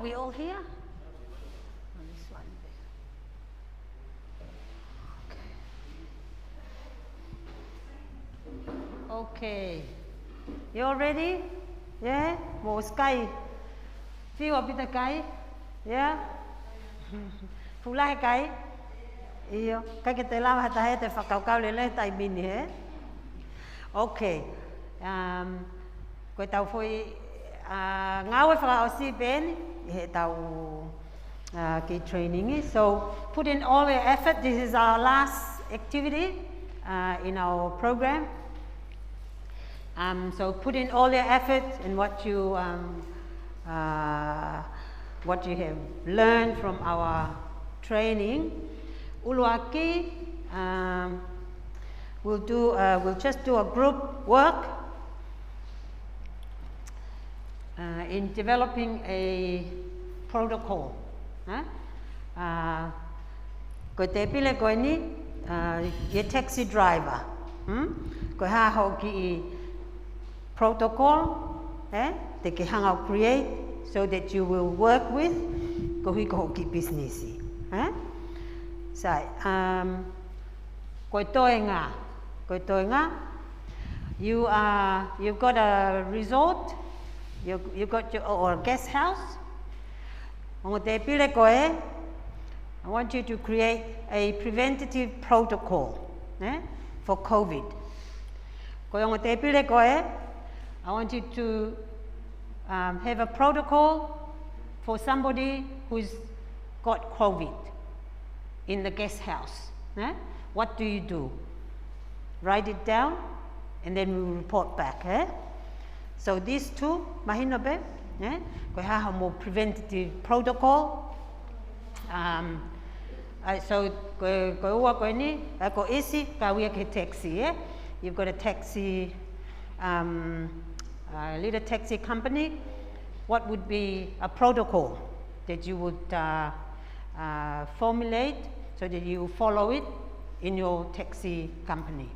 we all here? This one there. Okay. You all ready? Yeah? More sky. Feel a bit of sky? Yeah? Fulai sky? Iyo. Cái te lao hata he te whakau le le tai mini he. Okay. Koe tau foi ngawe whakao si ben he tau ki training. So put in all your effort. This is our last activity in our program. So put in all your effort in what you have learned from our training. Uluaki, we'll just do a group work in developing a protocol. Ko te pile koe ni, ye taxi driver. Ko ha ho ki protocol, te ke hanga create so that you will work with ko hui ko ki business. So, koe toenga, you've got a resort, you've got your or guest house. Ongo te pile koe, I want you to create a preventative protocol for COVID. Koe ongo te pile koe, I want you to have a protocol for somebody who's got COVID in the guest house. What do you do? Write it down and then we will report back. So these two, mahino be, ko ha mo preventative protocol. So ko ua ko ni, ko isi ka wia ke taxi. You've got a taxi, little taxi company. What would be a protocol that you would formulate so that you follow it in your taxi company?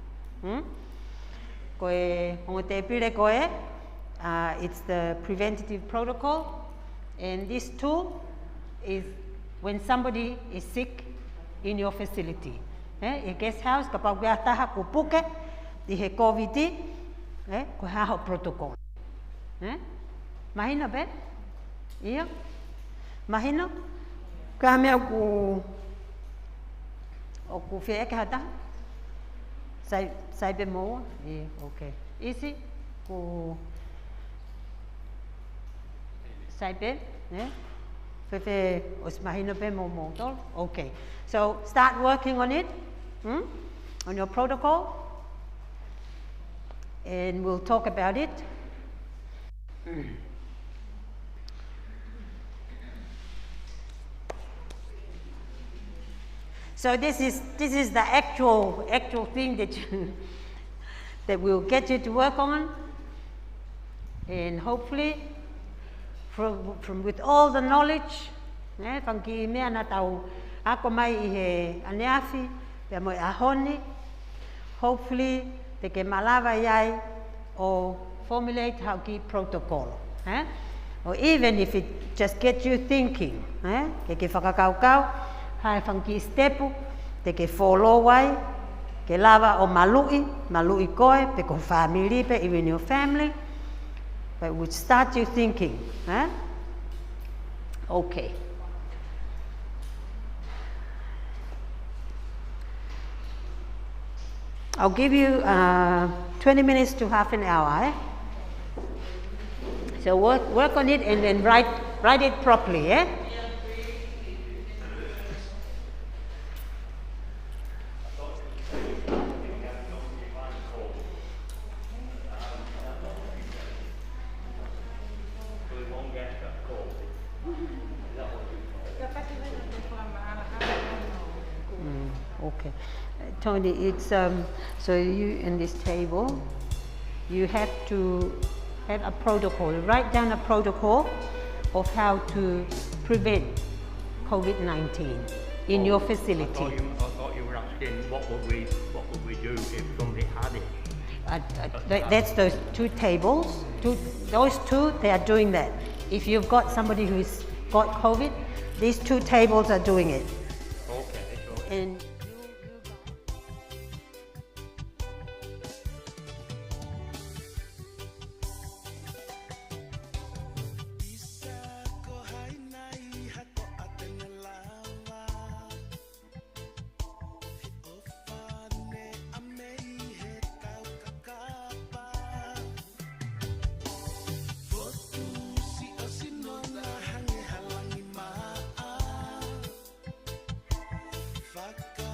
Koe hongo te pire koe, it's the preventative protocol, and this tool is when somebody is sick in your facility. Your guest house, ka pau kia taha ko puke, di he COVID, ko haho protocol. Mahina be? Iyo? Mahina? Ka mea ku o ku fie eke hata? Sai be mo? Okay. Isi? Ku sai be? Fefe os mahina be mo mo tol? Okay. So start working on it, on your protocol, and we'll talk about it. So this is the actual thing that that will get you to work on, and hopefully from with all the knowledge, whanki mea na tau ako mai I he aneafi, pia mo ahoni, hopefully te ke malawa iai o formulate how ki protocol, or even if it just gets you thinking, ke whakakaukau, hai whanki stepu, te ke follow wai, ke lava o malui koe, te ko family pe, even your family, but would start you thinking, Okay. I'll give you 20 minutes to half an hour. So work on it and then write it properly. Okay. Tony, it's so you in this table, you have to have a protocol. Write down a protocol of how to prevent COVID-19 in your facility. I thought you were asking what would we do if somebody had it. That's those two tables. Those two, they are doing that. If you've got somebody who is got COVID, these 2 tables are doing it. Okay, so And Fuck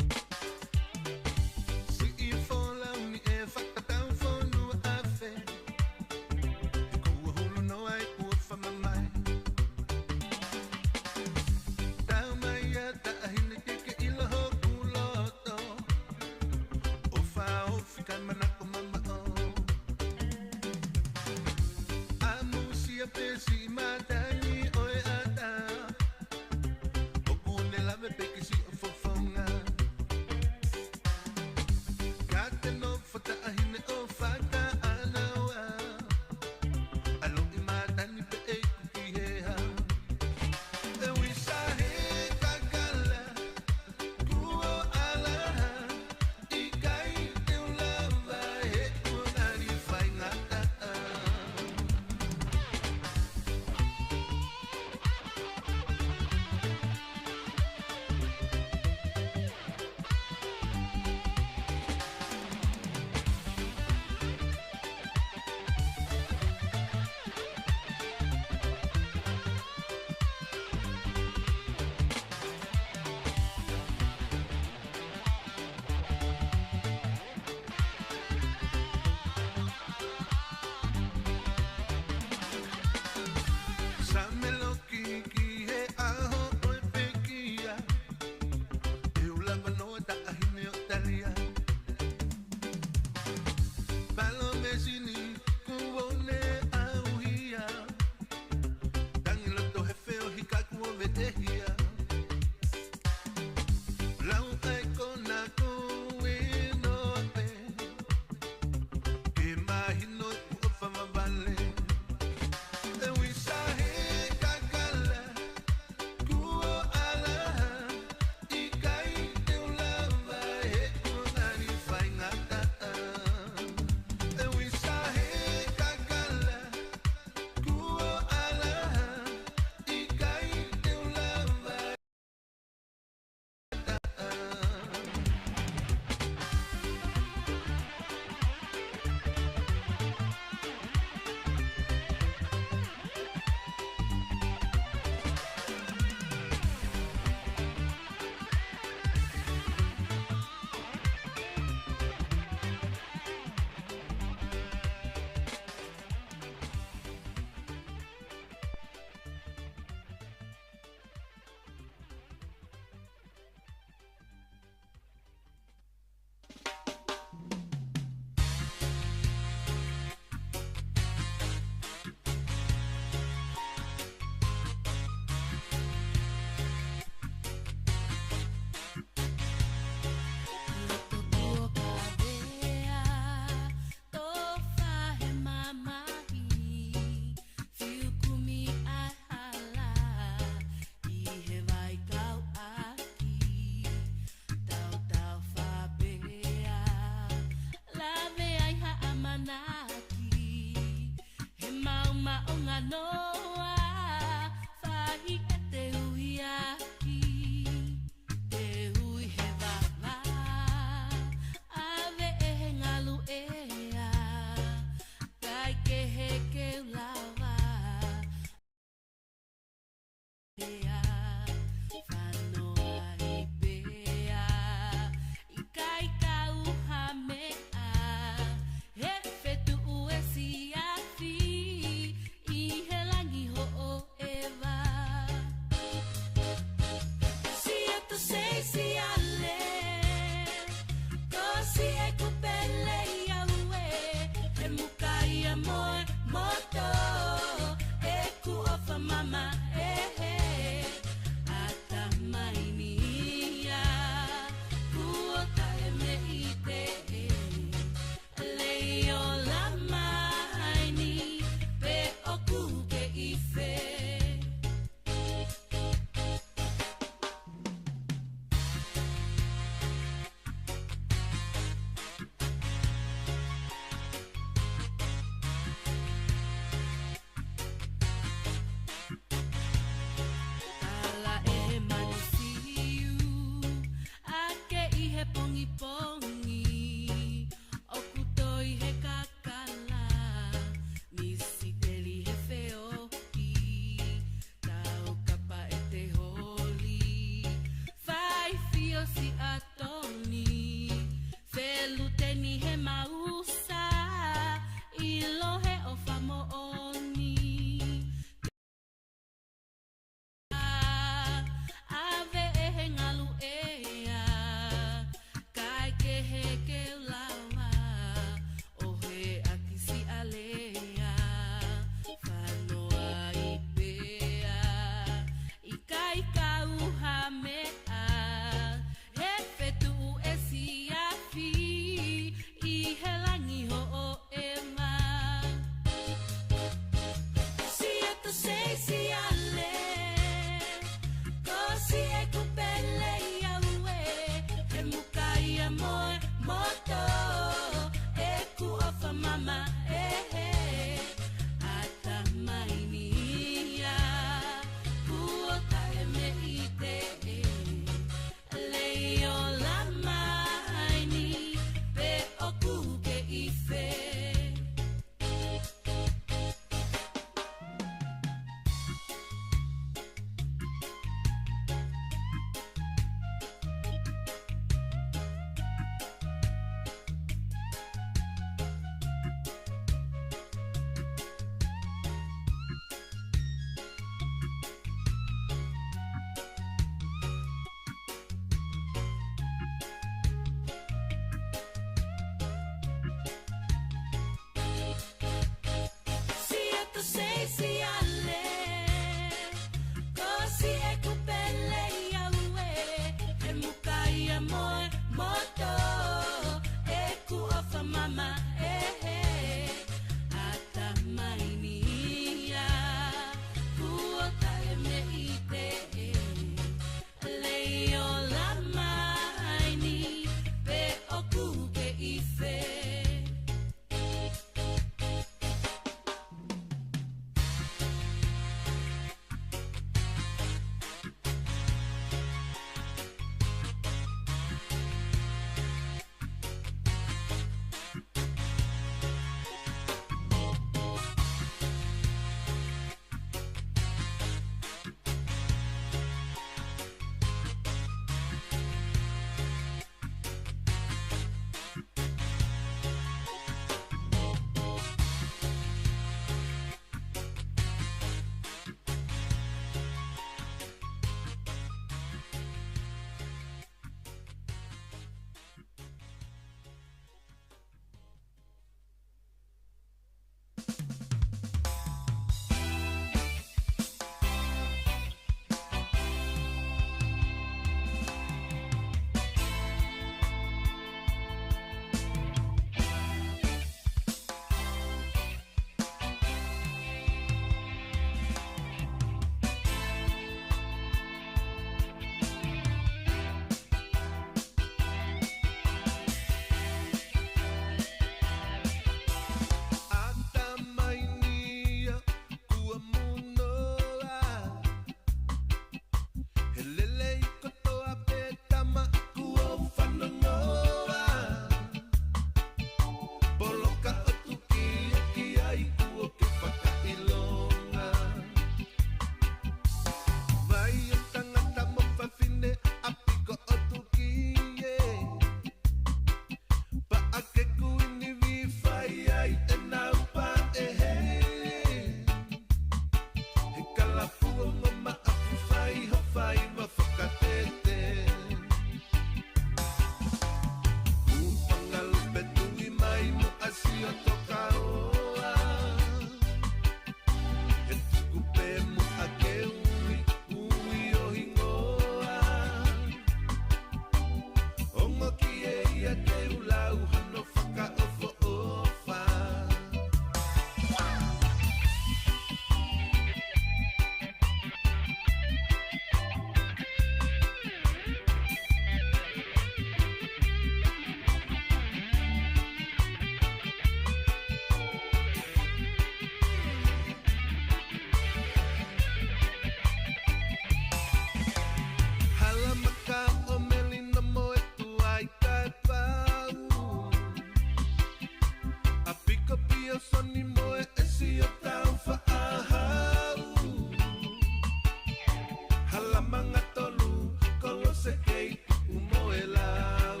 Amanga tolu, kolo se kei, umo elau.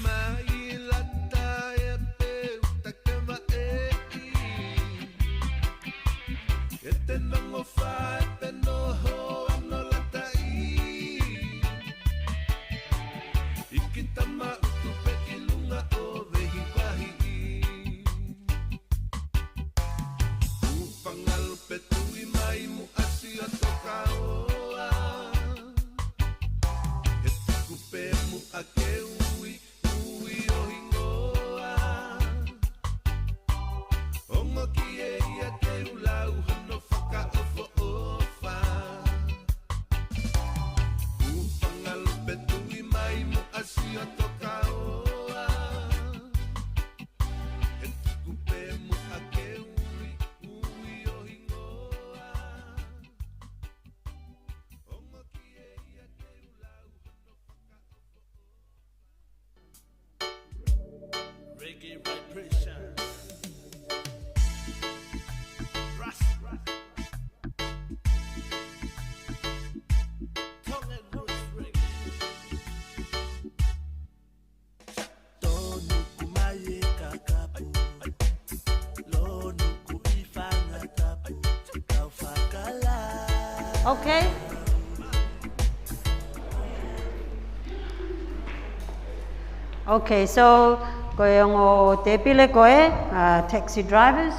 Mai lata e peu, takema e i. E te nango fa e te noho, ano lata i. Ikitama utupe ilunga o vehi pahi i. Upangal petui mai mu asi atoka oa. E tukupe mu ake ui, ui o hingoa. Ongo ki e ia ke ulau hano whaka ofo ofa. Upangal petui mai mu asi atoka oa. E tukupe mu ake ui, ui o hingoa. Ongo ki e ia ke ulau hano whaka ofo. Reggae vibration. Rush. Tonga'S reggae. Tonu kumaye kakapu, lonu kuifanga tapu, kau fakala. Okay. Okay, so koe ongo te pile koe, taxi drivers,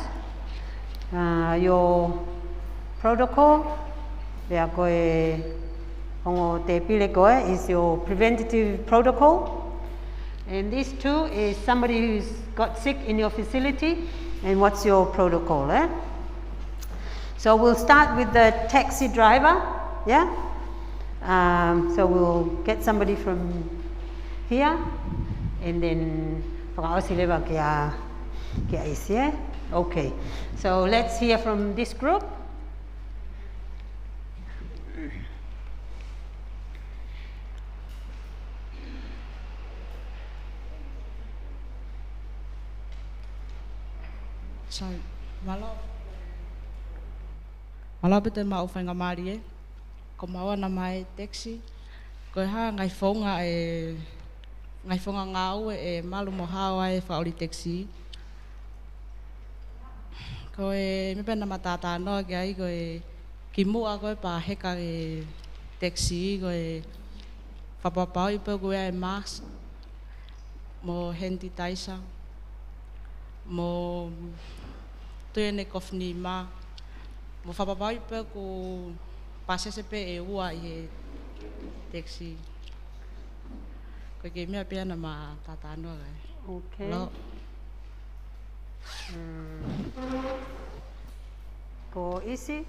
your protocol, rea koe ongo te pile koe is your preventative protocol. And this too is somebody who's got sick in your facility, and what's your protocol, eh? So we'll start with the taxi driver, yeah? So we'll get somebody from here, and then whakaosi lewa kia isi, eh? Okay, so let's hear from this group. So, malo pete ma uwhainga maari e. Ko maua na mai taxi. Ko ha ngai whaunga ngā ue e malu mo hawa e whaori taxi. Ko e mepena matata noa ki ai ko e ki mua ko e pa heka e taxi ko e whapapau i pēku e mask mo hand sanitizer mo tuene kofni ma mo whapapau i pēku pasesepe e ua i he taxi. Ko ke mea pēna ma tata noa gai. Okay. Lo. Ko isi?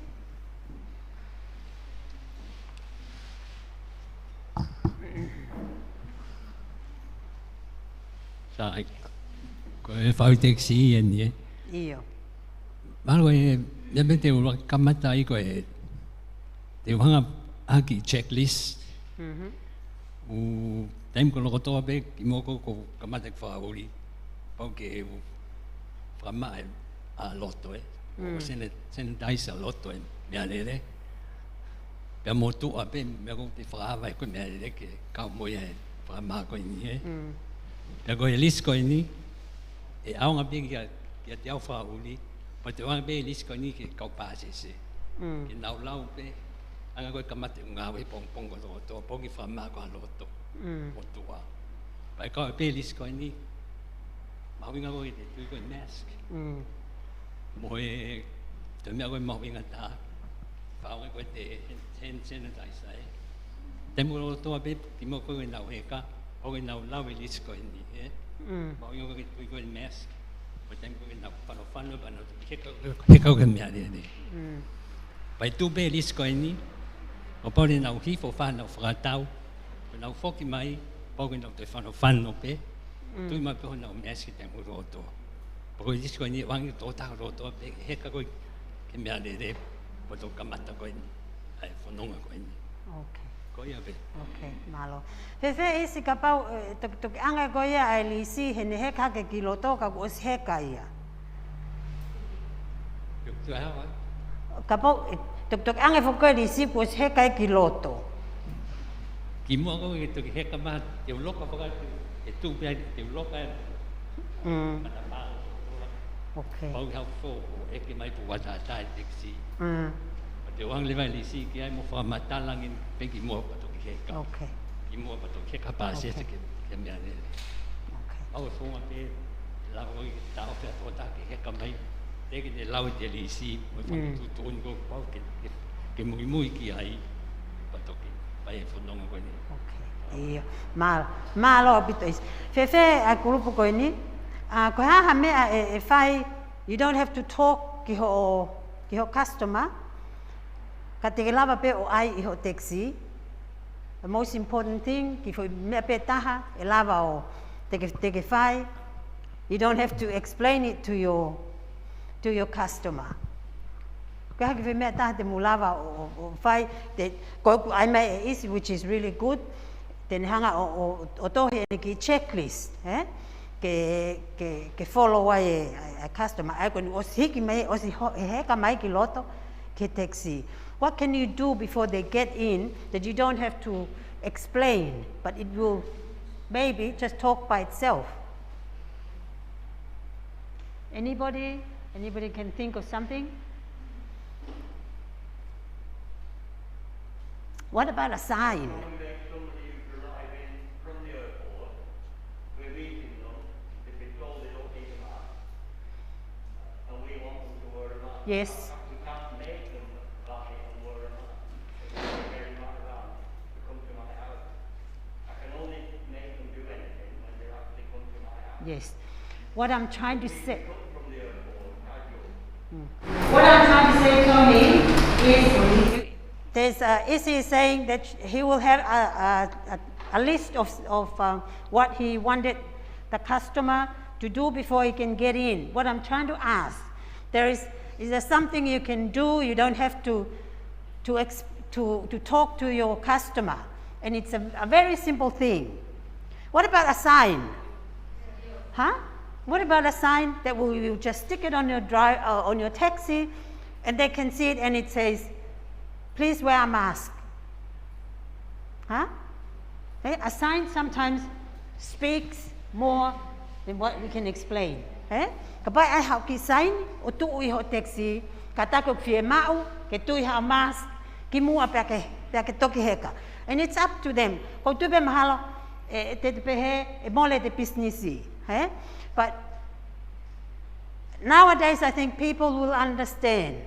Sai, ko e whau taxi e ni e. Iyo. Malo e, me te ura kamata i ko e, te uhanga aki checklist. U taim ko loko toa pe, ki moko ko kamata ki whauri. Pau ke e whama e a loto e. O sene daisa loto e, mea lere. Pea mo tua pe, mea ko te whaawa e koe mea lere ke kau moia e whama koe ni e. Pea ko e list koe ni, e aonga pe kia te au whauri, pa te wanga pe e list koe ni ke kau pāse se. Ke nau lau pe, anga koe kamate ungawe pong loto, pongi whama koe loto, o tua. Pa e kau e pe list koe ni, mawinga koe te tui koe mask. Mo e, te mea koe mawinga tā, whaonga koe te hand sanitizer e. Te mo lotoa pe, ki mo koe nau heka, koe nau lau e list koe ni, e. Mawinga koe tui koe mask. Ko te koe nau whano, pano heka koe mea re. Pai tu pe list koe ni, o pau nau hifo whanau whakatau, ko nau whoki mai, pau nau te whanau pe, tui mai peho nau mask te mu roto. Pako list koe ni, wangi tō tau roto pe, heka koe ke mea re, po tō kamata koe ni, ai whanonga koe ni. Okay. Koe a pe. Okay, malo. Fefe isi ka pau, tuk anga koe ai lisi, hene heka ke ki loto ka kuos heka ia. Tu hawa? Ka pau, Tok ange fokai lisi ko he kai ki loto. Ki mo ko to ki heka ma te loka paka e tu pe te loka mana ma Okay. pau hau fo e ki mai pu wata tai tiksi Mm. te wang le vai lisi ki ai mo fa matalangin pe ki mo pa to ki heka Okay. ki mo pa to heka pa se ke me ane Okay. au fo ma pe la ko ki ta o pe to ta ki heka mai te ki te lau te lisi mo fa tu tu ngo pau ke mui ki ai pa to ki pai fo no ko ni Okay. Iyo. Malo bito is. Fefe a grupo ko ni. Ko ha me e fai you don't have to talk ki ho customer. Ka te lava pe o ai I ho taxi. The most important thing ki fo me pe taha e lava o te ke fai. You don't have to explain it to your customer. Ko ha ki me taha te mulava o fai te ko ai mai is which is really good. Then hanga o tohe ki checklist, ke follow ai a customer. Ai ko o hiki mai o si heka mai ki loto ke taxi. What can you do before they get in that you don't have to explain, but it will maybe just talk by itself? Anybody can think of something? What about a sign? Yes. We can't make them buy and wear a mask. They're very much around to come to my house. I can only make them do anything when they actually come to my house. Yes. What I'm trying to say. From the airport, What I'm trying to say, Tony, is Issy is saying that he will have a list of what he wanted the customer to do before he can get in. What I'm trying to ask, is there something you can do? You don't have to talk to your customer, and it's a very simple thing. What about a sign? Huh? What about a sign that you just stick it on your on your taxi, and they can see it, and it says, "Please wear a mask." Huh? A sign sometimes speaks more than what we can explain. Kapai ai hau ki sign o tu I ho taxi kata ko fie mau ke tu ha mask ki mua pe ke toki heka, and it's up to them ko tu be mahalo te pe he e mole te business but nowadays I think people will understand.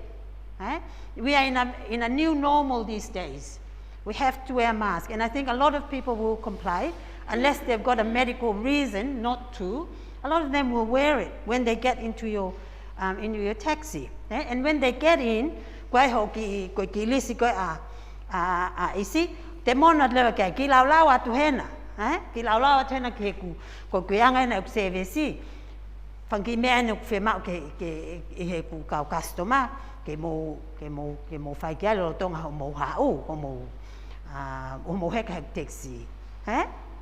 We are in a new normal these days. We have to wear masks, and I think a lot of people will comply unless they've got a medical reason not to. A lot of them will wear it when they get into your taxi. And when they get in, koi ho ki lisi koi isi te mona lewa ki lau atu hena. Ki lau atu hena ki ko anga na service. Fangi me ane ku mau ke he ku kau customer ke mo fai ki alo tonga ho mo hau o mo heka taxi.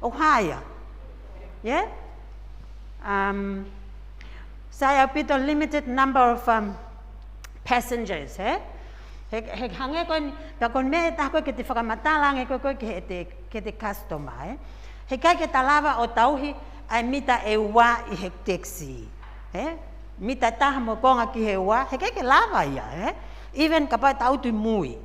O haya. Yeah? Saya pito limited number of passengers. He hange kon ta kon me ta ko ke te whakamatalange ko ke te customer. He kai ke talava o tauhi ai mita e wa I he taxi. Mita taha mo konga ki he wa he kai ke lava ia. Even kapai tau tu mui.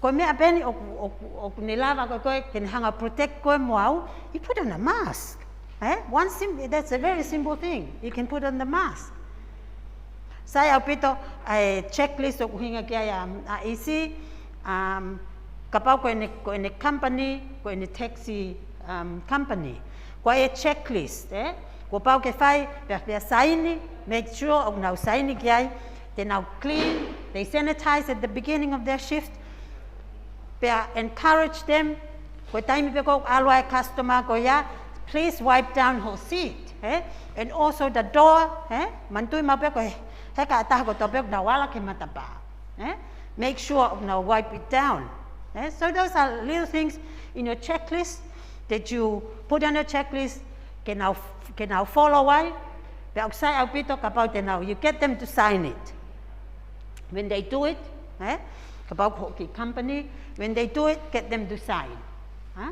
Ko me apeni o ne lava ko ke hanga protect ko mo au, you put on a mask. That's a very simple thing. You can put on the mask. Saya pito checklist o kuhinga kia isi kapau ko ene company ko ene taxi company ko e checklist ko pau ke fai pe sign, make sure o now sign kia they now clean, they sanitize at the beginning of their shift. Pe encourage them ko time pe ko alwai customer ko ya please wipe down her seat, and also the door, mantui mape ko heka atah ko topek na wala ke matapa, make sure now wipe it down. So those are little things in your checklist that you put on your checklist can now follow why. But outside our pito kapau now you get them to sign it. When they do it, eh? About hockey company, when they do it, get them to sign. Huh?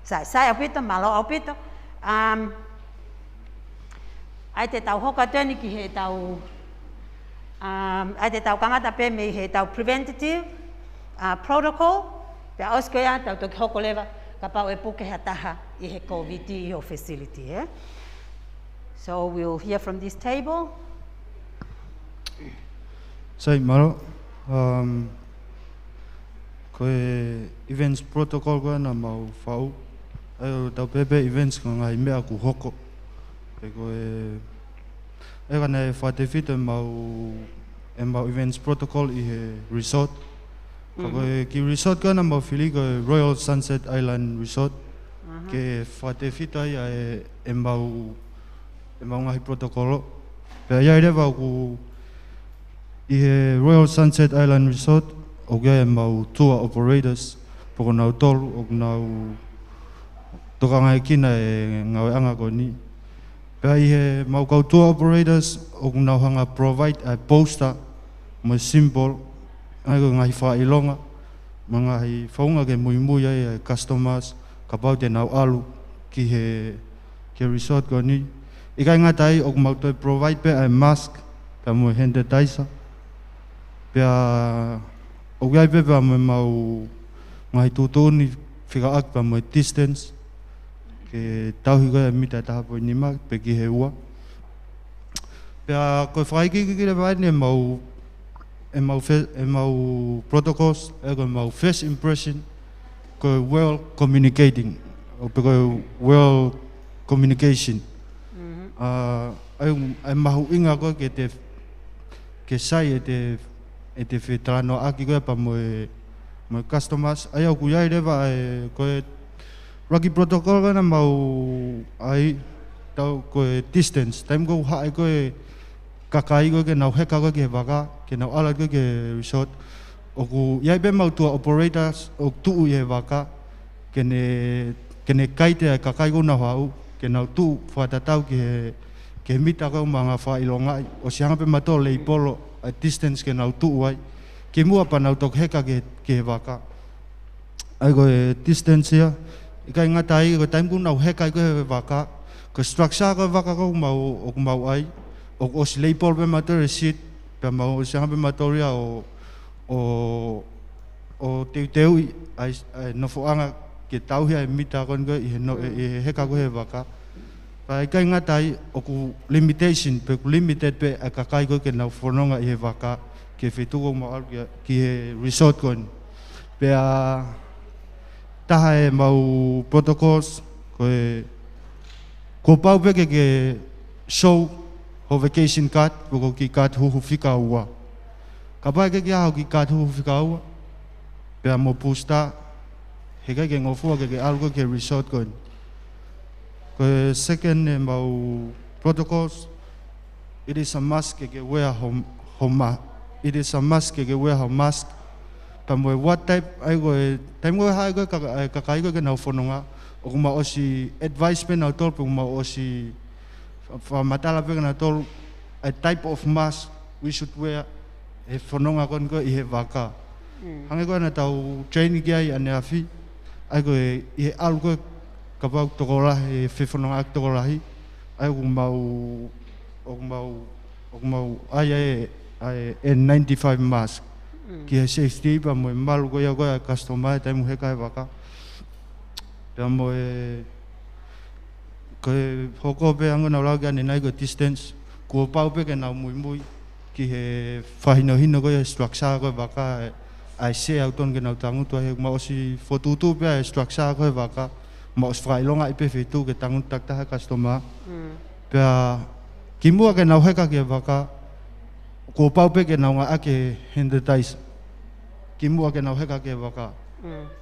Sai apito, malo apito. Ai te tau hoka tēni ki he tau, ai te tau kangata pē me he tau preventative protocol, pia auskoia tau toki hoko lewa, ka pau e puke hea taha I he COVID I o facility. Eh? So we'll hear from this table. Sai maro, koe events protocol koe na mau whau. Ai o tau pepe events ko ngai mea ku hoko. Pe koe, e kana e whatewhito e mau events protocol I he resort. Ka koe ki resort koe na mau whili koe Royal Sunset Island Resort. Ke whatewhito ai e mau ngahi protocolo. Pe iai rewa ku I he Royal Sunset Island Resort, o kia e mau tour operators, poko nau tolu, o nau tokanga e kina e ngau anga ko ni. Pea I he mau kau tour operators, o nau hanga provide a poster, mo symbol, ai ko ngahi whailonga, ma ngahi whaunga ke mui ai customers, ka pau te nau alu ki he resort ko ni. I kai ngatai, o mau toi provide pe a mask, ka mo hende taisa. Pea o gai pepe a me mau ngai tūtūni whika ak pa mo distance ke tauhi koe mita taha po nima pe ki he ua. Pea koe whaiki ki le vaini e mau protocols e koe mau first impression koe well communicating o pe koe well communication. Ai mahu inga koe ke sai e te whetrano aki koe pa moe customers. Ai au kuiai rewa e koe rugby protocol koe na mau ai tau koe distance. Taim kou hae koe kakai koe ke nau heka koe ke waka, ke nau ala koe ke resort. O ku iai pe mau tua operators o tuu I he waka, ke ne kaite ai kakai koe na hau, ke nau tuu whatatau ke mita koe mga whailongai. O sianga pe mato le ipolo, a distance ke nau tuu ai, ke mua pa nau tok heka ke he waka. Ai koe distance ia, I kai ngata ai, koe taim ku nau heka koe he waka, ko structure koe waka koe mau ai, o si leipol pe mato receipt, pe mau sianga pe mato ria o teu ai nofoanga ke tauhia e mita koe I he heka koe he waka. Pai kai ngatai o ku limitation pe ku limited pe a kakai ko ke na whanonga I he waka ke whetuko mau ki he resort kon. Pe a taha e mau protocols ko pau pe ke show ho vacation card ko ki card huhu whika ua. Ka pai ke hau ki card huhu whika ua. Pe a mo pusta he kai ke ngofua ke algo ke resort kon. Second, about protocols, it is a must to wear it is a must to wear a mask. But what type I go time go high go kakai go na fononga o kuma osi advice pe na tol pe kuma osi fa matala pe na tol a type of mask we should wear e fononga kon go I he waka. Hange go na tau training ai ane afi ai go I algo ka pau tokolahi, whewhanonga ak tokolahi, ai o mau ai N95 mask. Ki he safety pa mo malu koe koe customer tai mu heka e waka. Pea mo koe hoko pe ango na lau gane nai ko distance, kua pau pe ke nau mui ki he whahinohino koe structure koe waka, ai se au ton ke nau tangutu he ma osi fotutu pe structure koe waka. Ma os whailonga I pe whetu ke tanguntak taha customer. Pea ki mua ke nau heka ke waka, ko pau pe ke nau ngā ake hende taisa. Ki mua ke nau heka ke waka.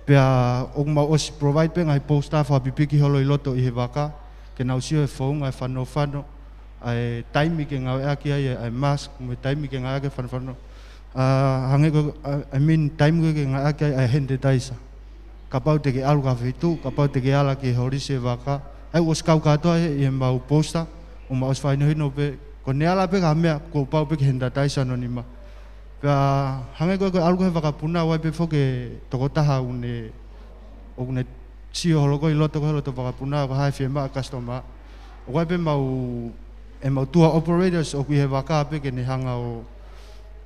Pea o ma os provide pe ngai poster whapipiki holo I loto I he waka, ke nau sio e whaunga e whano, ai taimi ke ngau ake ai mask, me taimi ke ngau ake whano. Hange ko, I mean taimi ke ngau ake ai hende taisa. Ka pau te ke alu ka whetu, ka pau te ke ala ke horise waka. Ai os kau katoa I mau posta, o ma os whainohino pe, ko ne ala pe ka mea, ko pau pe ke henda taisa no nima. Pea hange koe algo he whakapuna wai pe whoke toko taha une tio holoko I loto koe loto whakapuna ko hai whiema a customer. O wai pe mau tua operators o kui he waka pe ke ne hanga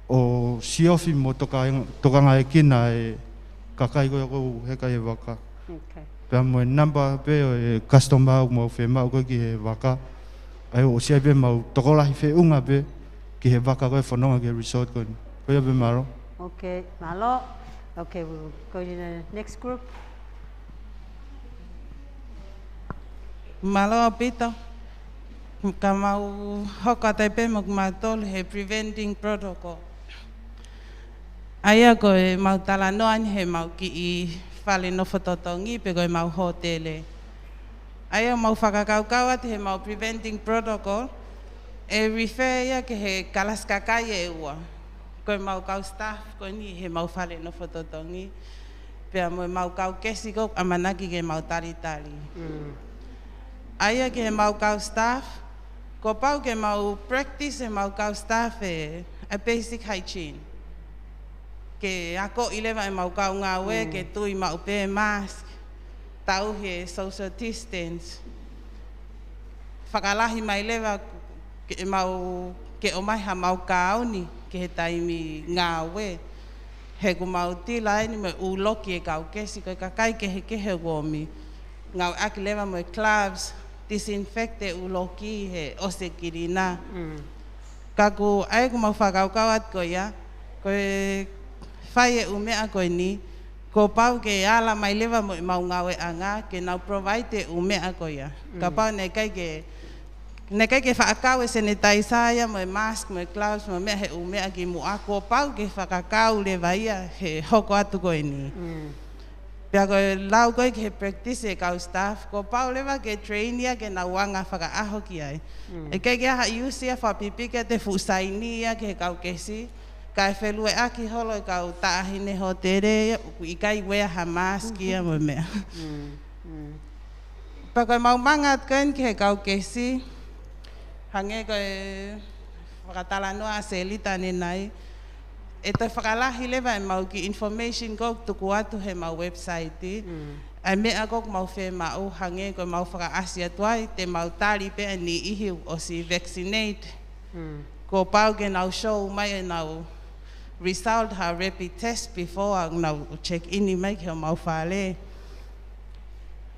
o siofi mo tokanga e kina e kakai koe ko he kai e waka. Okay. Pea mo e number pe o e customer o mau whiema o koe ki he waka. Ai o sia pe mau tokolahi whiunga pe ki he waka koe whanonga ki resort koe. Koe pe maro. Okay, malo. Okay, we'll go to the next group. Malo pito. Ka mau hoka tai pe mo matol he preventing protocol. Aia ko e mau tala noan he mau ki I whale no whatotongi pe ko e mau hotele. Aia mau whakakaukau ati he mau preventing protocol. E refer ia ke he kalaskakai e ua. Ko e mau kau staff ko ni he mau whale no whatotongi. Pea mo e mau kau kesi ko amanaki ke mau tari. Aia ke he mau kau staff. Ko pau ke mau practice e mau kau staff e a basic hygiene. Ke ako ilewa e mau kau ngā we ke tui mau pe mask. Tau he social distance. Whakalahi mai lewa ke mau ke o mai ha mau kauni ke he taimi ngā we. He ku mau tila ni me uloki e kau kesi ko kakai ke he womi. Ngau aki lewa mo gloves. Disinfecte uloki he ose kirina. Kaku ai ku mau whakaukau at ko ia. Ko e whai e umea ko ni. Ko pau ke ala mai lewa mo mau ngawe anga. Ke nau provide e umea ko ia. Ka pau ne kai ke whakakau e sanitizer mo e mask mo e gloves mo mea he umea ki mua. Ko pau ke whakakau lewa ia he hoko atu ko ni. Pea koe lau koe ke practice e kau staff, ko pau lewa ke train ia ke na wanga whakaaho ki ai. E kei kia ha iusi a whapipike te fusaini ia ke kau kesi, ka e whelue aki holo e kau taahine ho tere, I kai wea ha maski ia mo mea. Pea koe mau mangat koen ke kau kesi, hange koe whakatalanoa a selita ne nai, e te whakalahi lewa e mau ki information ko tuku atu he mau website ai mea ko mau whe mau hange ko mau whakaasi atuai te mau tari pe ni ihiu o si vaccinate ko pau ke nau show mai e nau result ha rapid test before nau check in mai ke mau whale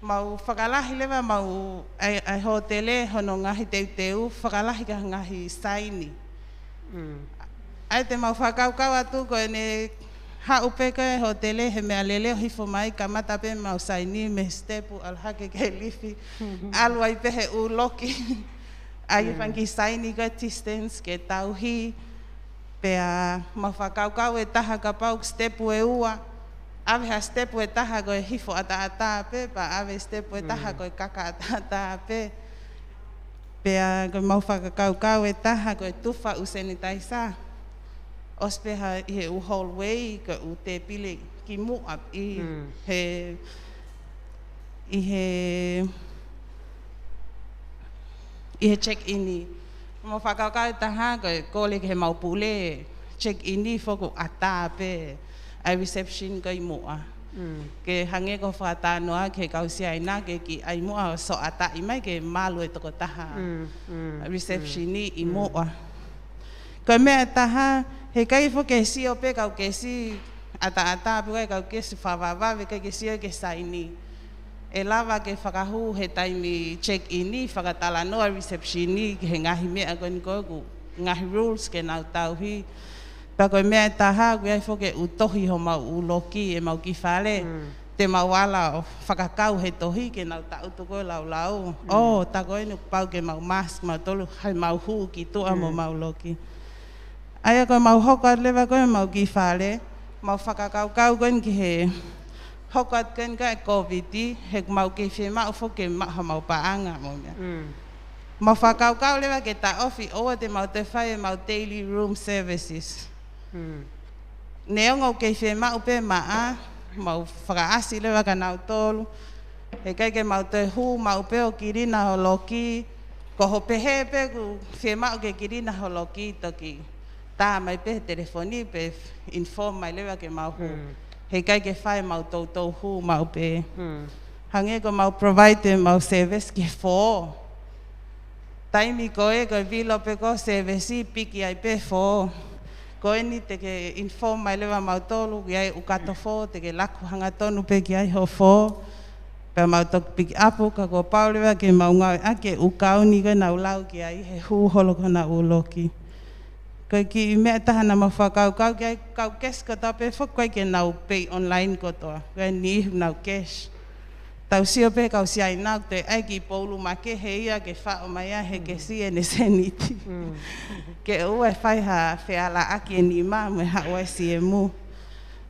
mau whakalahi lewa mau ai hotele hono ngahi teu whakalahi ka ngahi saini ai te mau whakaukau atu ko ne haupe ko e hotele he mea leleo hifo mai ka mata pe mau saini me stepu alhake ke lifi alwai pe he uloki ai whanki saini ko distance ke tauhi pea mau whakaukau e taha ka pau stepu e ua ave ha stepu e taha ko e hifo ata pe pa ave stepu e taha ko e kaka ata pe pea ko mau whakaukau e taha ko e tufa usenitaisa ospeha I he u hallway ka u te pile ki muap I he check ini mo whakakau taha ka kole ke he mau pule check ini foko ata pe a reception ka I mua ke hange ko whakatanoa ke kausia ina ke ki ai mua so ata I mai ke malu e toko taha reception I mua ko mea taha he kai fo ke si o pe kau ke si ata pe kau ke si whawawave ke si o ke saini. E lava ke whakahu he taimi check ini whakatala noa reception ni he ngahi mea ko ni ko ngahi rules ke nau tauhi. Pa koe mea taha koe ai fo ke utohi ho mau uloki e mau ki whale. Te mau wala o whakakau he tohi ke nau tautu koe lau. Oh, ta koe nu pau ke mau mask mau tolu hai mau hu ki tua mo mau loki. Aia koe mau hokat lewa koe mau ki whale, mau whakakaukau koe ki he hokat koe ka e COVID, he mau ki whi mau fo ke maha mau paanga mo mea. Mau whakaukau lewa ke ta ofi oa te mau te whai mau daily room services. Neongo ke whi mau pe maa, mau whakaasi lewa ka nau tolu, he kai ke mau te hu mau pe o kirina ho loki, ko ho pehe pe ku whi mau ke kirina ho loki toki. tā mai pe telefoni pe inform mai lewa ke mau hu. He kai ke whai mau tau hu mau pe. Hange ko mau provide mau service ke fō. Taimi koe ko vilo pe ko service piki ai pe fō. Koe ni te ke inform mai lewa mau tolu ki ai ukato fō te ke laku hanga tonu pe ki ai ho fō. Pe mau tok piki apu ka ko paulewa ke mau ngau ake ukau ni ka nau lau ki ai he hu holo ka na uloki. Koe ki mea tahana ma whakau kau ki ai kau kes ko tau pe whak koe ke nau pay online ko toa. Koe ni nau cash. Tau sio pe kau si ai nau te ai ki poulu ma ke he ia ke whao mai a he ke si e ne seniti. Ke ua whai ha whiala aki e ni ma me ha ua si e mu.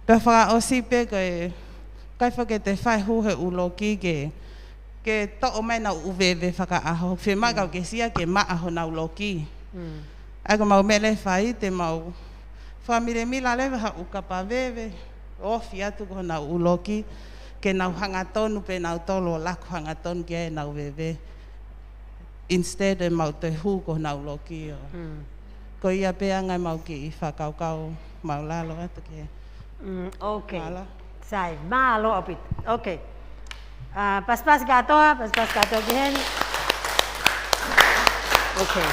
Pe whaka o si pe koe kai whake te whai hu he uloki ke to'o mai nau uwewe whaka aho. Whi makau ke sia ke ma aho nau loki. Ako mau mele whai te mau whamire mila lewe ha ukapa wewe. Ofi atu ko nau uloki. Ke nau hanga tonu pe nau tolo lako hanga tonu ke e nau wewe. Instead e mau te hu ko nau loki. Ko ia pe angai mau ki i whakaukau mau lalo atu ke. Okay. Mala. Sai, malo opit. Okay. Pas katoa gihen. Okay.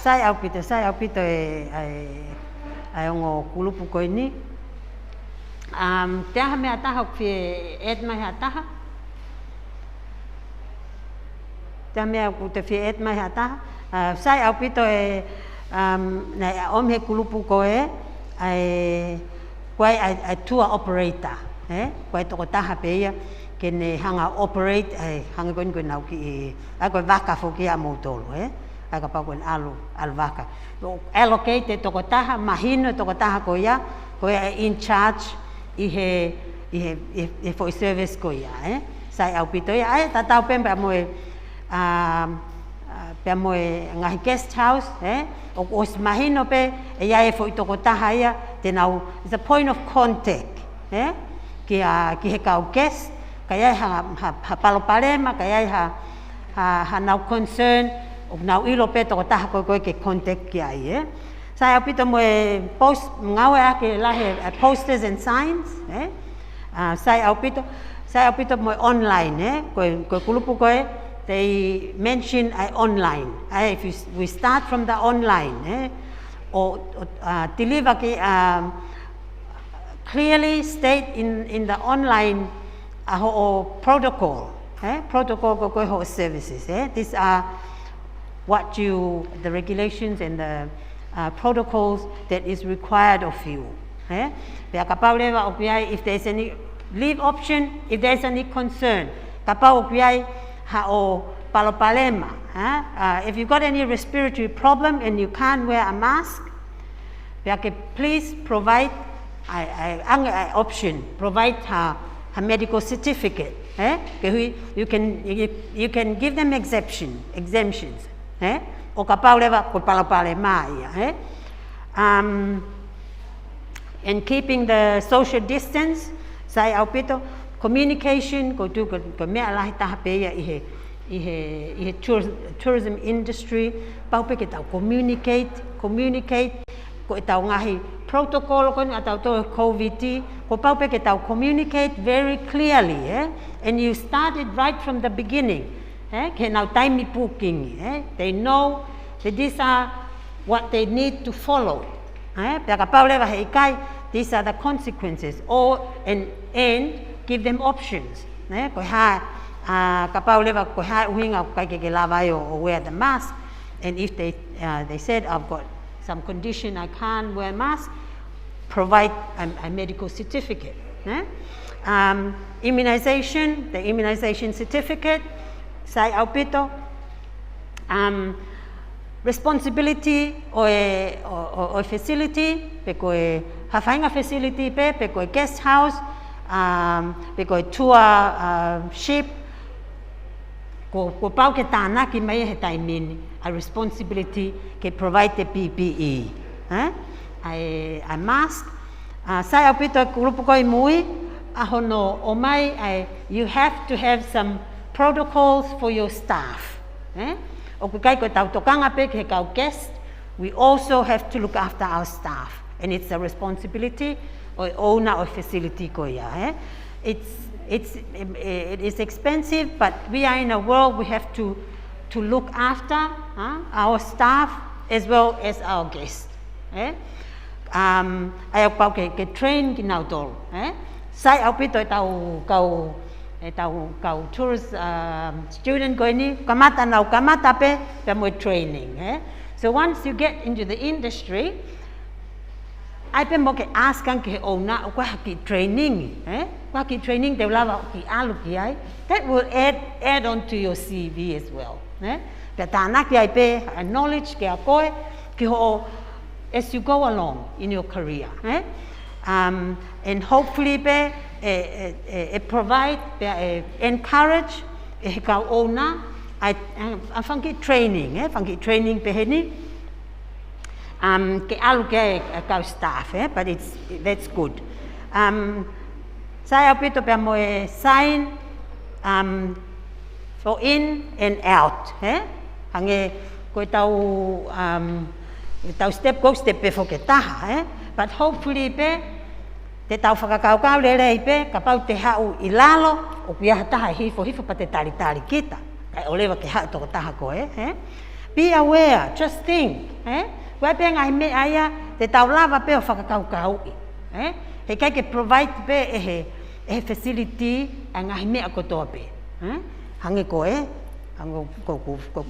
Sai aupito e ongo kulupu koe ni. Te aha mea taha ki et mai ha taha. Te aha mea ku te whie et mai ha taha. Sai aupito nei om he kulupu koe koe ai tour operator. Koe toko taha pe ia ke ne hanga operate hanga koe nau ki ai koe waka foki a mautolo. Ai ka pau koe al waka. Allocate toko taha, mahino toko taha koe ia, koe in charge i he for service ko ia, Sai au pito ia, ai tatau pempe moe pe moe ngahi guest house, o os mahino pe e ia for itoko taha ia, te nau is a point of contact, ki he kau guest, ka ia ha palopalema, ka ia ha nau concern, o nau ilo pe toko taha koe ke contact ki ai, Sai au pito moe post ngawe ake lahe posters and signs, sai au pito moe online, koe kulupu koe, they mention online. If we start from the online, or deliver clearly state in the online or protocol, protocol koe ho services. These are what the regulations and the protocols that is required of you. If there's any leave option, if there's any concern, if you've got any respiratory problem and you can't wear a mask, please provide an option, provide a medical certificate. You can give them exemptions. And keeping the social distance, sai au pito, communication, ko mea lahi taha peia i he tourism industry, pau pe ke tau communicate, ko e tau ngahi protocol ko ni tau to COVID, ko pau pe ke tau communicate very clearly, and you started right from the beginning. Ke nau taimi pukingi, they know that these are what they need to follow. These are the consequences, and give them options. Or wear the mask, and if they said, I've got some condition, I can't wear a mask, provide a medical certificate. Immunization, the immunization certificate, sai au pito, responsibility or facility, pe koe hawhainga facility pe koe guest house, pe koe tour ship, ko pau ke tānaki mai he taimini, a responsibility ke provide the PPE, a mask. Sai au pito grupo koe mui, ahono o mai, you have to have some protocols for your staff. O kai ko tau tokanga pe ke kau guest, we also have to look after our staff, and it's a responsibility of owner of facility koya. It is expensive, but we are in a world we have to look after our staff as well as our guests. Ai au pau ke train ki nau tolu. Sai au pito tau tourist student ko ini kamata pe mo training. So once you get into the industry, ai pe mo ke askan ke owner o ki training, ki training te lava ki alu ki ai. That will add on to your CV as well. Pe tāna ki ai pe knowledge ke a koe ki ho as you go along in your career. And hopefully pe it provide, encourage ka owner I funky training, funky training pe heni. Ke alu ke ka staff, but that's good. Saya pito pe mo sign for in and out, hange ko tau step go step pe fo ke taha, but hopefully pe te tau whakakaukau le pe ka pau te hau i lalo o kia taha hifo pa te tari kita. Kai olewa ke hau toko taha koe, Be aware, just think, Wai pe ngai me aia te tau lava pe o whakakaukau i, He kai ke provide pe e facility a ngai mea kotoa pe, Hange koe,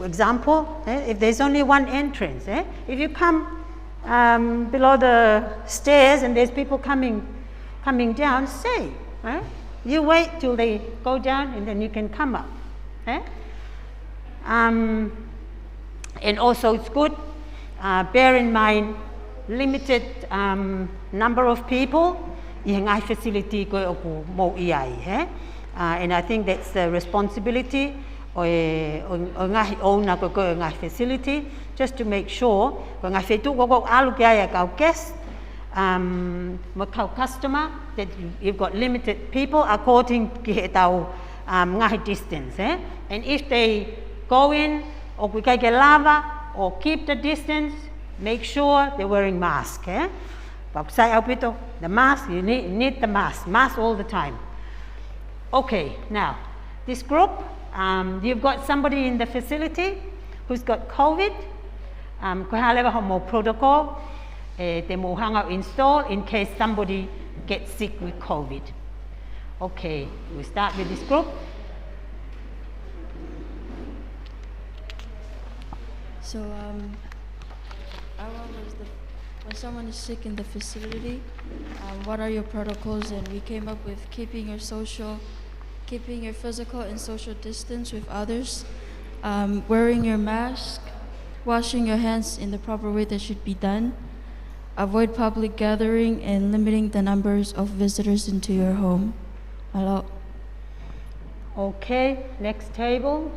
example, if there's only one entrance, if you come below the stairs and there's people coming down, say, you wait till they go down and then you can come up. And also it's good, bear in mind limited number of people i ngai facility ko oku mo iai, and I think that's the responsibility o ngai owner ko ngai facility, just to make sure ko ngai fetu ko alu ki ai ka guest mo ka customer that you've got limited people according ki he tau ngai distance, and if they go in o ku kai ke lava or keep the distance, make sure they're wearing mask, the mask, you need the mask all the time. Okay, now, this group, you've got somebody in the facility who's got COVID. Ko halewa ho mo protocol, te mo hanga install in case somebody gets sick with COVID. Okay, we start with this group. So, when someone is sick in the facility, what are your protocols? And we came up with keeping your physical and social distance with others, wearing your mask, washing your hands in the proper way that should be done, avoid public gathering, and limiting the numbers of visitors into your home. Hello. Okay, next table.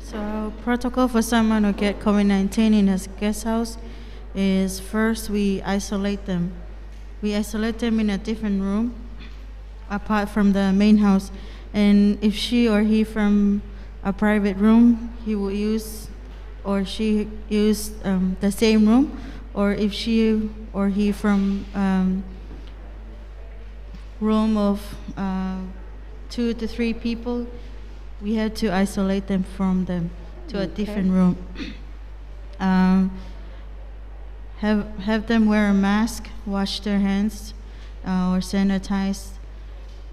So protocol for someone who get COVID-19 in a guest house is first we isolate them. We isolate them in a different room apart from the main house. And if she or he from a private room, he will use or she use the same room. Or if she or he from room of 2 to 3 people, we had to isolate them from them to a different room. Have them wear a mask, wash their hands, or sanitize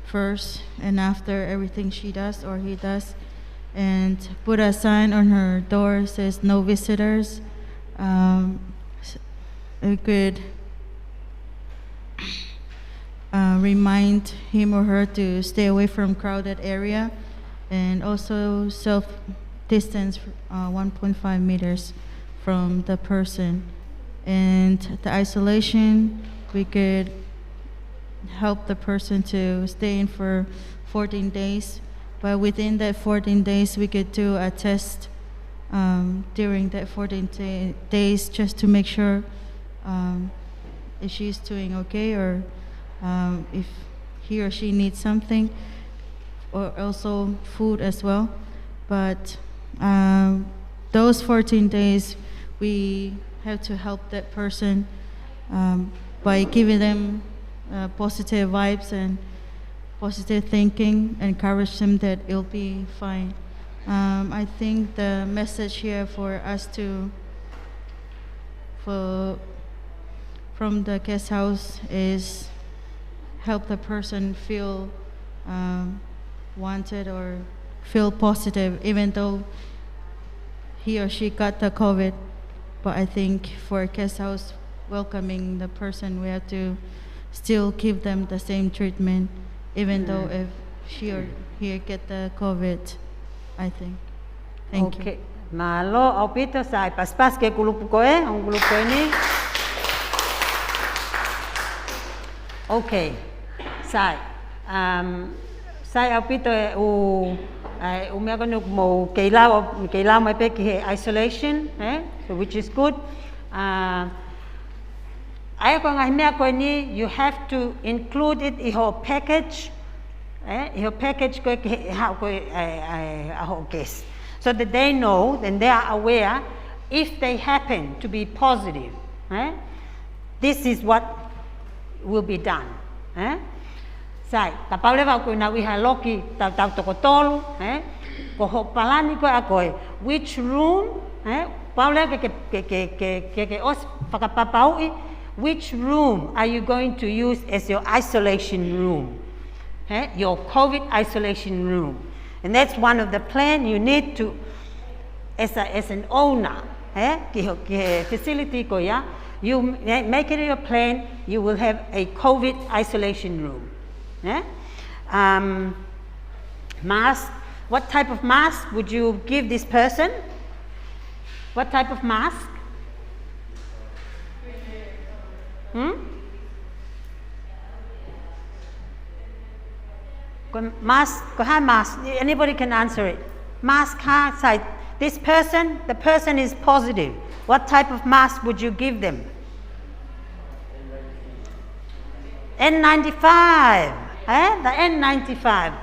first and after everything she does or he does, and put a sign on her door says no visitors. We could remind him or her to stay away from crowded area, and also self-distance 1.5 meters from the person. And the isolation, we could help the person to stay in for 14 days, but within that 14 days, we could do a test during that 14 days just to make sure if she's doing okay, or if he or she needs something, or also food as well. But those 14 days, we have to help that person by giving them positive vibes and positive thinking, encourage them that it'll be fine. I think the message here for us from the guest house is help the person feel wanted or feel positive, even though he or she got the COVID. But I think for guest house welcoming the person, we have to still give them the same treatment, even though if she or he get the COVID, I think. Thank you. Okay. Malo, Aupito, sai pas ke grupo koe, ang grupo ini. Okay. Sai. Sai Aupito o mea kono mo keilau mai pe ki isolation, so which is good. Ai ko ngai mea koe ni, you have to include it in your package. Your package ko ki ha ko a guest, so that they know and they are aware if they happen to be positive. This is what will be done. Sai, ka paule wa ko na wiha loki tau toko tolu, ko ho palani ko a koe which room, paule ke os whakapapaui, which room are you going to use as your isolation room? Your COVID isolation room. And that's one of the plan you need to, as an owner, facility ko ya, you make it your plan, you will have a COVID isolation room. Mask, what type of mask would you give this person? What type of mask? Mask, anybody can answer it. Mask side. This person, the person is positive. What type of mask would you give them? N95. The N95.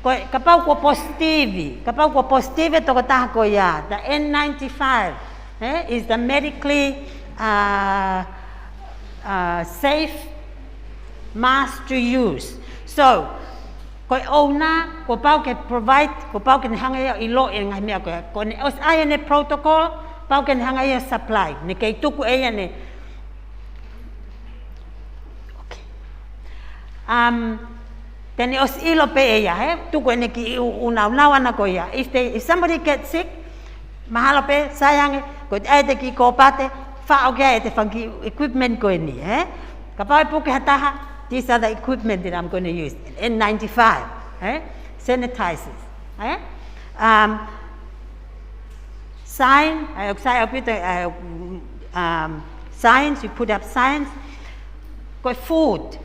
Kapau ko positive to ko ya. The N95 is the medically safe mask to use. So, ko ona ko pau ke provide, ko pau ke hanga ilo ngai mea ko ne os ai ne protocol pau ke hanga supply ne kei tuku e ne. Then os ilo pe ya tuku ne ki una na ko ya. If somebody gets sick, mahalo pe sayang ko ai te ki ko pate fa o ke te fangi equipment ko ni ka pau pu ke hataha. These are the equipment that I'm going to use. N95, sanitizers. Signs, you put up signs. Got food.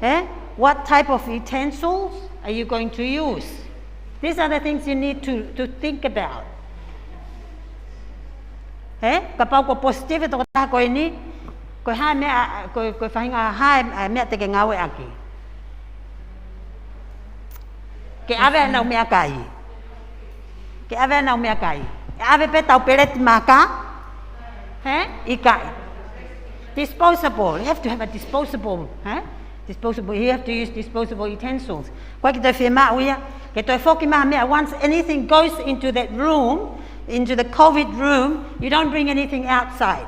What type of utensils are you going to use? These are the things you need to think about. Kapau ko positive to ta ko ini. Ko ha mea ko whahinga ha mea te ke ngawe aki. Ke ave na mea kai. Ke ave na mea kai. Ave pe tau peret maka. Ikai. Disposable. You have to have a disposable. Disposable. You have to use disposable utensils. Kwa ki te whima uia. Ke toi whoki maha mea. Once anything goes into that room, into the COVID room, you don't bring anything outside.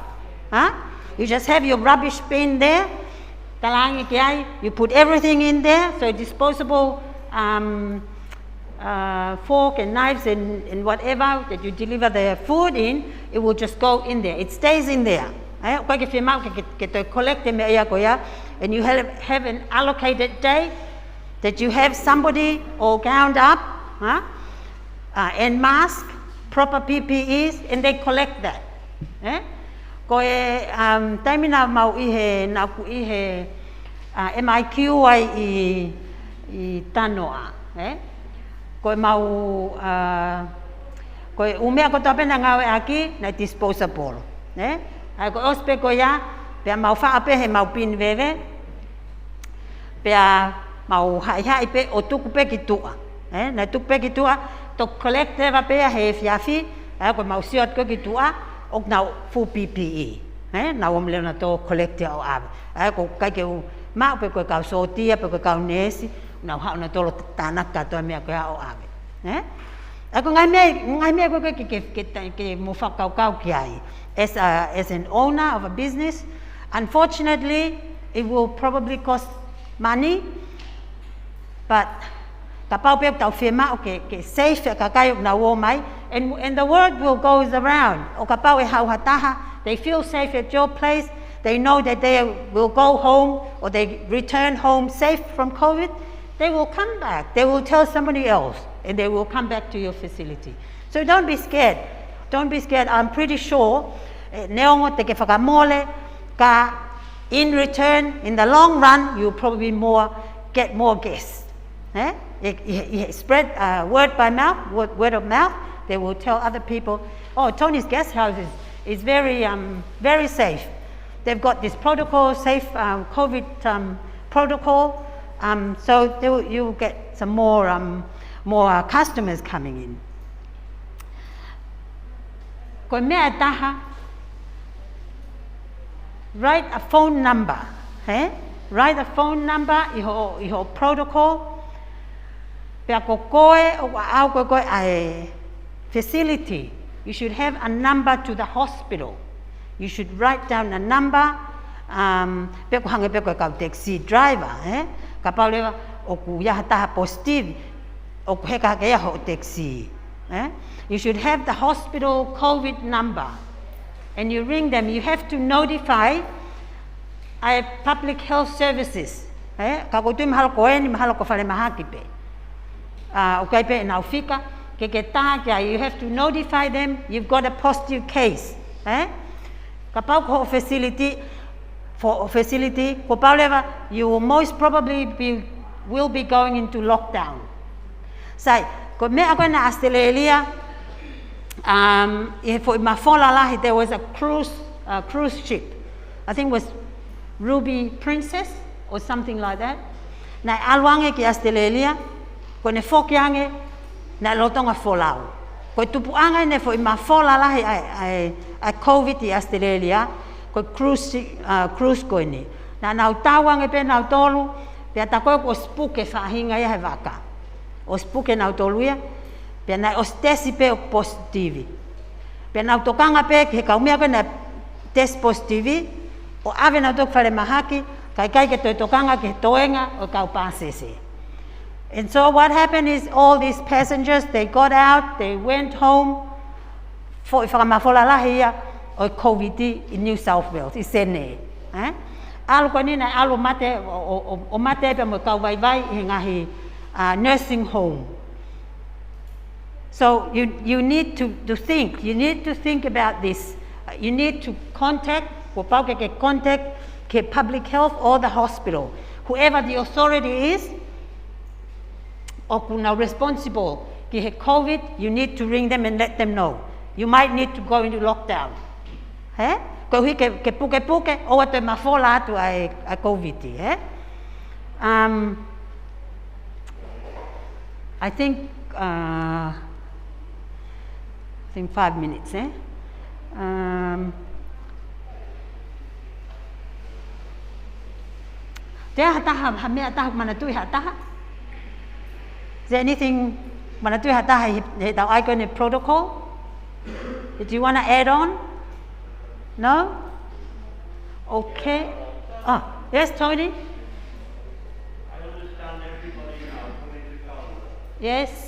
You just have your rubbish bin there. You put everything in there. So disposable fork and knives and whatever that you deliver the food in, it will just go in there. It stays in there. Collect them and you have an allocated day that you have somebody all gowned up and mask, proper PPEs, and they collect that. Ko taimina mau na ku MIQ ai I tanoa. Ko mau ko umea ko tapena ngawe aki na disposable. Ai ko ospe ko ya pe mau fa ape he mau pin veve. Pe mau hai pe o tuku pe ki tua. Na tuku pe ki tua to collect eva pe he fiafi ko mau siot ko ki tua ok nau full PPE nau om le na to collect au ave ko kai ke ma pe ko ka so tia pe ko ka nesi nau ha na to tanaka to me ko au ave ako ngai me ko ke mo fa kau ki ai as an owner of a business. Unfortunately, it will probably cost money, but kapau pe tau firma ke safe ka kai na wo mai and the word will goes around o kapau e hau hataha, they feel safe at your place, they know that they will go home or they return home safe from COVID, they will come back, they will tell somebody else and they will come back to your facility. So don't be scared, I'm pretty sure neongo te ke whakamole ka in return, in the long run, you'll probably get more guests. Spread word by mouth, word of mouth. They will tell other people, oh, Tony's guest house is very, very safe. They've got this protocol, safe COVID protocol, so you'll get some more customers coming in. Ko mea taha, write a phone number. Write a phone number iho protocol. Pea ko koe o au koe ai facility. You should have a number to the hospital. You should write down a number. Pea ko hange pea koe kau taxi driver. Ka pau lewa o ku yaha taha positive. O ku heka hake yaho taxi. You should have the hospital COVID number. And you ring them, you have to notify public health services. Ka ko tu mahalo ko ni mahalo ko fale mahaki pe. O kai pe na ufika ke ta kia, you have to notify them you've got a positive case. Ka pau ko facility ko pau lewa you will most probably will be going into lockdown. Sai ko me ako na Australia. For Mafolalahi, there was a cruise ship. I think it was Ruby Princess or something like that. Na alwange ki Australia, ko ne fokiange na lotonga folau. Ko tupuanga ne for Mafolalahi a COVID i Australia, ko cruise ko ni. Na tawange pe na tolu, pe atako ko spuke fahinga ya vaka. O spuke na tolu ya. Pea nai os tesi pe o positivi. Pea nau tokanga pe ke kaumia ko na test positivi, o ave nau tok whare mahaki, kai ke toi tokanga ke toenga o kau pasese. And so what happened is all these passengers, they got out, they went home, for whakamawholalahi ia o COVID in New South Wales, i sene. Alu ko ni na alu mate, o mate pe mo kau vai i ngahi nursing home. So you need to think about this. You need to contact public health or the hospital. Whoever the authority is, or kuna responsible ki he COVID, you need to ring them and let them know. You might need to go into lockdown. Ko hui ke puke, o te mafola atu a COVID. I think 5 minutes. Is there anything manatui hataha he icon protocol? Did you want to add on? No? Okay. Yes, Tony? I understand everybody now coming to Kalia. Yes.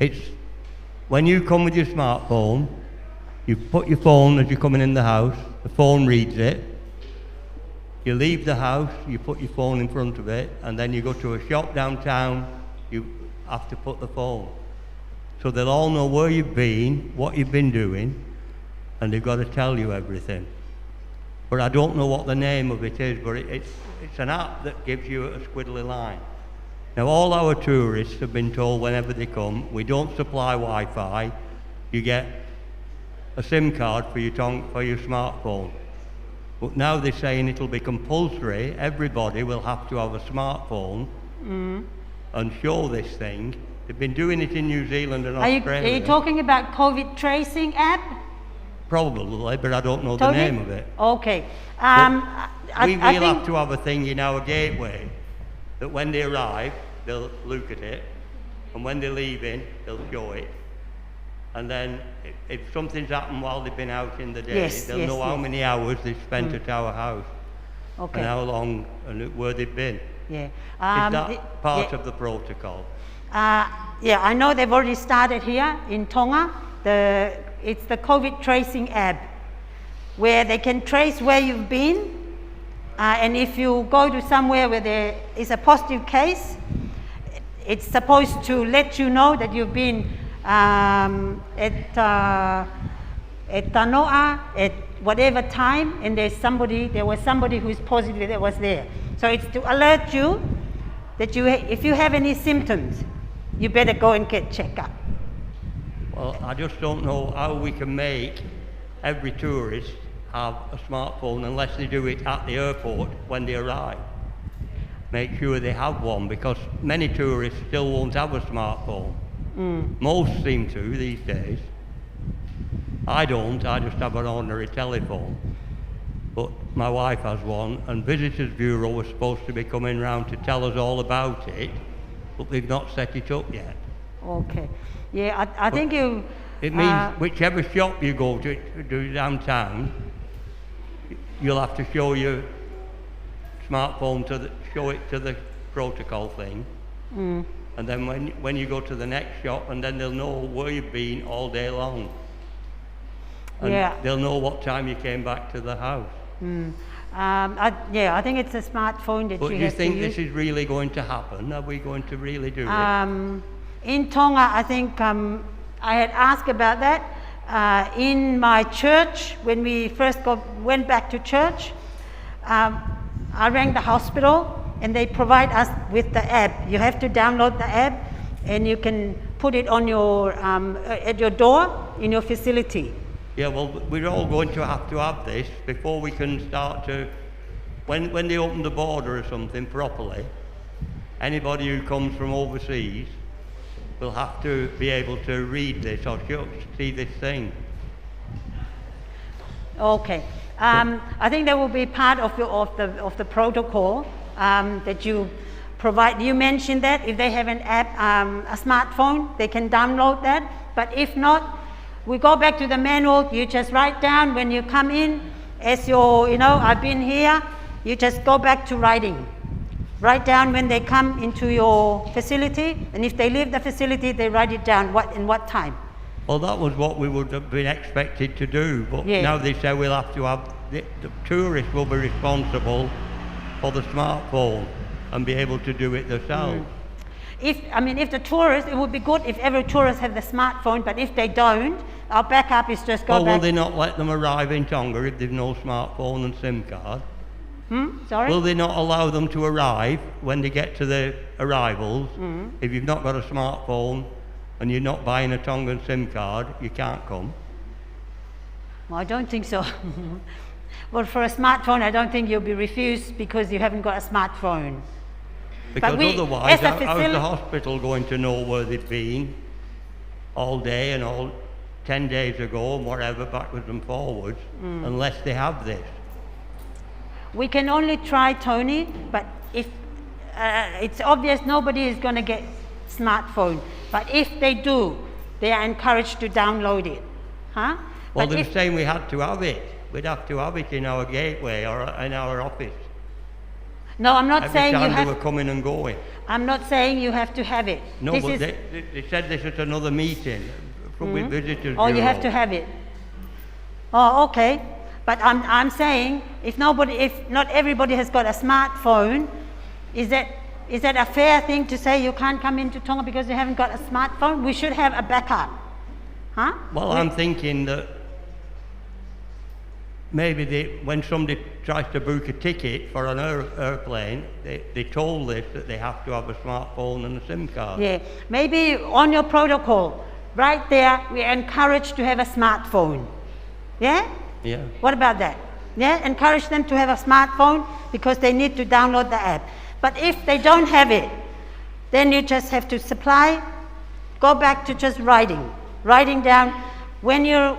It's when you come with your smartphone, you put your phone as you're coming in the house, the phone reads it, you leave the house, you put your phone in front of it, and then you go to a shop downtown, you have to put the phone. So they'll all know where you've been, what you've been doing, and they've got to tell you everything. But I don't know what the name of it is, but it's an app that gives you a squiddly line. Now, all our tourists have been told whenever they come, we don't supply Wi-Fi, you get a SIM card for your smartphone. But now they're saying it'll be compulsory, everybody will have to have a smartphone and show this thing. They've been doing it in New Zealand and Australia. Are you talking about COVID tracing app? Probably, but I don't know the Tony? name of it. Okay. We will I think have to have a thing in our gateway that when they arrive, they'll look at it, and when they're leaving, they'll show it. And then if something's happened while they've been out in the day, Yes, they'll yes, know how yes. many hours they've spent at our house Okay. and how long and where they've been. Yeah. Is that the- part yeah. of the protocol? Yeah, I know they've already started here in Tonga. It's the COVID tracing app, where they can trace where you've been, and if you go to somewhere where there is a positive case, it's supposed to let you know that you've been at Tanoa at whatever time, and there was somebody who is positive that was there. So it's to alert you that if you have any symptoms, you better go and get checked up. Well, I just don't know how we can make every tourist have a smartphone unless they do it at the airport when they arrive. Make sure they have one, because many tourists still won't have a smartphone. Most seem to these days. I don't, I just have an ordinary telephone. But my wife has one, and Visitors Bureau was supposed to be coming round to tell us all about it, but they've not set it up yet. Okay. Yeah, I think you... It means whichever shop you go to downtown, you'll have to show your smartphone show it to the protocol thing. And then when you go to the next shop, and then they'll know where you've been all day long. And they'll know what time you came back to the house. I think it's a smartphone that But you do you have think to use. this is really going to happen? Are we going to really do it? In Tonga, I think I had asked about that. In my church, when we first went back to church, I rang the hospital, and they provide us with the app. You have to download the app, and you can put it on your at your door in your facility. Yeah, well, we're all going to have this before we can start to, when they open the border or something properly, anybody who comes from overseas will have to be able to read this or see this thing. Okay. I think that will be part of the protocol that you provide. You mentioned that if they have an app, a smartphone, they can download that. But if not, we go back to the manual. You just write down when you come in, as I've been here. You just go back to writing. Write down when they come into your facility, and if they leave the facility, they write it down in what time. Well, that was what we would have been expected to do, but now they say we'll have to have, the tourists will be responsible for the smartphone and be able to do it themselves. If the tourists, it would be good if every tourist had the smartphone, but if they don't, our backup is just go back. Will they not let them arrive in Tonga if they've no smartphone and SIM card? Sorry? Will they not allow them to arrive when they get to the arrivals? If you've not got a smartphone and you're not buying a Tongan SIM card, you can't come? Well, I don't think so. Well, for a smartphone, I don't think you'll be refused because you haven't got a smartphone. Because as otherwise, a how's the hospital going to know where they've been all day and all 10 days ago and whatever, backwards and forwards, unless they have this? We can only try, Tony, but if it's obvious nobody is going to get smartphone. But if they do, they are encouraged to download it. Well, Well, they were saying we had to have it. We'd have to have it in our gateway or in our office. No, I'm not saying you Every time have. they were coming and going. I'm not saying you have to have it. No, This but is, they said this is another meeting with Visitors oh, you Bureau. have to have it. Oh, okay. But I'm saying if not everybody has got a smartphone, is that a fair thing to say you can't come into Tonga because you haven't got a smartphone? We should have a backup. Well, I'm thinking that maybe when somebody tries to book a ticket for an airplane, they told this that they have to have a smartphone and a SIM card. Yeah, maybe on your protocol, right there, we're encouraged to have a smartphone. Yeah? Yeah. What about that? Yeah, encourage them to have a smartphone because they need to download the app. But if they don't have it, then you just have to supply, go back to just writing down when you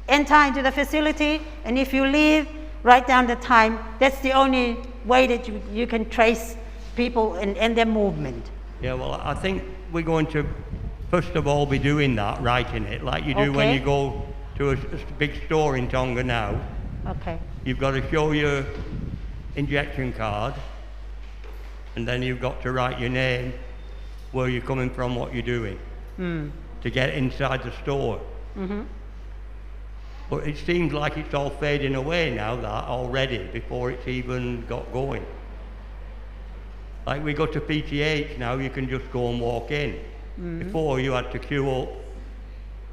enter into the facility, and if you leave, write down the time. That's the only way that you can trace people and their movement. Yeah, well, I think we're going to, first of all, be doing that, writing it, like you do when you go to a big store in Tonga now. Okay. You've got to show your injection card, and then you've got to write your name, where you're coming from, what you're doing, to get inside the store. Mm-hmm. But it seems like it's all fading away now, that already, before it's even got going. Like we go to PTH now, you can just go and walk in. Before you had to queue up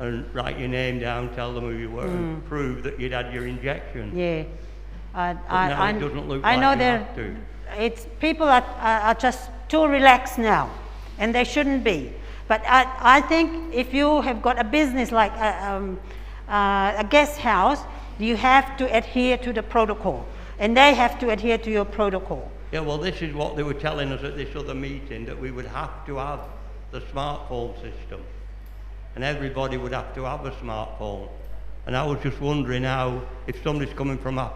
and write your name down, tell them who you were, and prove that you'd had your injection. Yeah. Now it doesn't look I like know you have to. People are just too relaxed now, and they shouldn't be. But I think if you have got a business like a guest house, you have to adhere to the protocol, and they have to adhere to your protocol. Yeah, well, this is what they were telling us at this other meeting, that we would have to have the smartphone system, and everybody would have to have a smartphone. And I was just wondering how, if somebody's coming from our